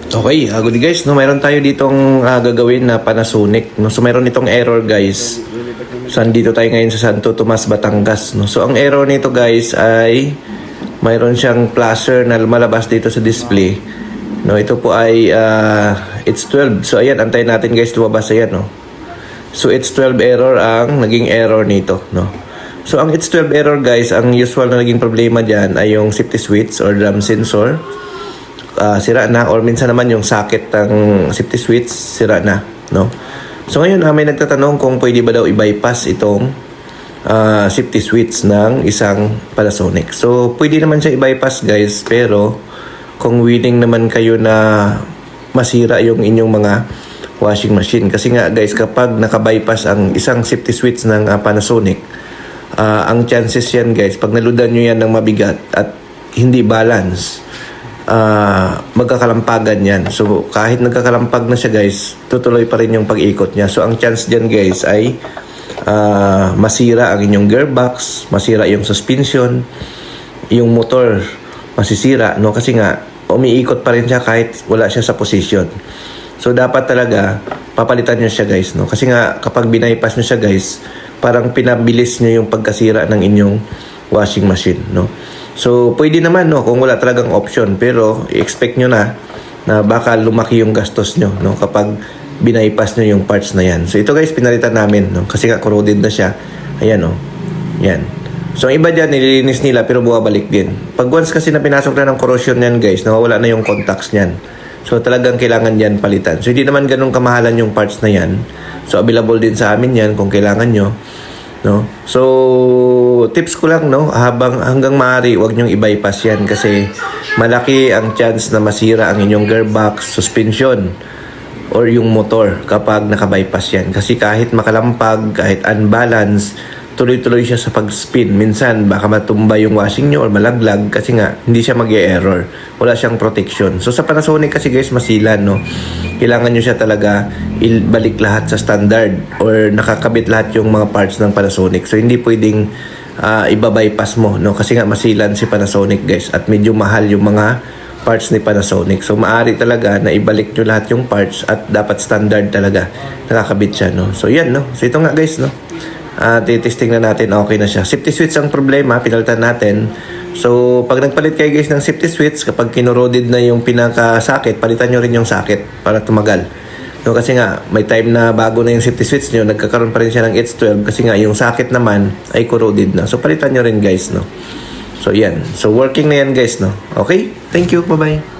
Okay, good guys, no, mayroon tayo ditong gagawin na Panasonic, no. So mayroon itong error guys. So andito tayo ngayon sa Santo Tomas, Batangas, no. So ang error nito guys ay mayroon siyang flasher na lumalabas dito sa display. No, ito po ay it's 12. So ayan, antayin natin guys lumabas ayan, no. So it's 12 error ang naging error nito, no. So ang it's 12 error guys, ang usual na naging problema diyan ay yung safety switch or drum sensor. Sira na, or minsan naman yung socket ng safety switch sira na, no. So ngayon may nagtatanong kung pwede ba daw i-bypass itong safety switch ng isang Panasonic. So pwede naman siya i-bypass guys, pero kung willing naman kayo na masira yung inyong mga washing machine, kasi nga guys, kapag naka-bypass ang isang safety switch ng Panasonic, ang chances yan guys, pag naludan nyo yan ng mabigat at hindi balance, magkakalampagan yan. So kahit nagkakalampag na siya guys, tutuloy pa rin yung pag-ikot niya. So ang chance dyan guys ay masira ang inyong gearbox, masira yung suspension, yung motor masisira, no, kasi nga umiikot pa rin siya kahit wala siya sa position. So dapat talaga papalitan niyo siya guys, no, kasi nga kapag binaypass niyo siya guys, parang pinabilis niyo yung pagkasira ng inyong washing machine, no. So, pwede naman, no, kung wala talagang option. Pero, i-expect nyo na baka lumaki yung gastos nyo, no, kapag binaypass nyo yung parts na yan. So, ito guys, pinalitan namin, no, kasi nga corroded na siya. Ayan, no. Yan. So, ang iba dyan, nililinis nila, pero bumabalik din. Pag once kasi na pinasok na ng corrosion yan, guys, nawawala na yung contacts nyan. So, talagang kailangan yan palitan. So, hindi naman ganun kamahalan yung parts na yan. So, available din sa amin yan kung kailangan nyo, no. So tips ko lang, no, hanggang maaari wag niyong i-bypass yan, kasi malaki ang chance na masira ang inyong gearbox, suspension or yung motor kapag naka-bypass yan. Kasi kahit makalampag, kahit unbalance, tuloy-tuloy siya sa pag-spin. Minsan baka matumba yung washing nyo or malaglag kasi nga hindi siya mag-e-error, wala siyang protection. So sa Panasonic kasi guys, masilan, no, kailangan nyo siya talaga ibalik lahat sa standard or nakakabit lahat yung mga parts ng Panasonic. So hindi pwedeng iba-bypass mo, no, kasi nga masilan si Panasonic guys, at medyo mahal yung mga parts ni Panasonic. So maaari talaga na ibalik nyo lahat yung parts at dapat standard talaga nakakabit siya, no. So yan, no. So ito nga guys, no, titesting na natin, okay na siya. Safety switch ang problema, pinalitan natin. So pag nagpalit kayo guys ng safety switch, kapag kinoroded na yung pinaka-socket, palitan nyo rin yung socket para tumagal, no, kasi nga may time na bago na yung safety switch nyo, nagkakaroon pa rin siya ng H12 kasi nga yung socket naman ay corroded na. So palitan nyo rin guys, no. So yan, so working na yan guys, no. Okay, thank you, bye bye.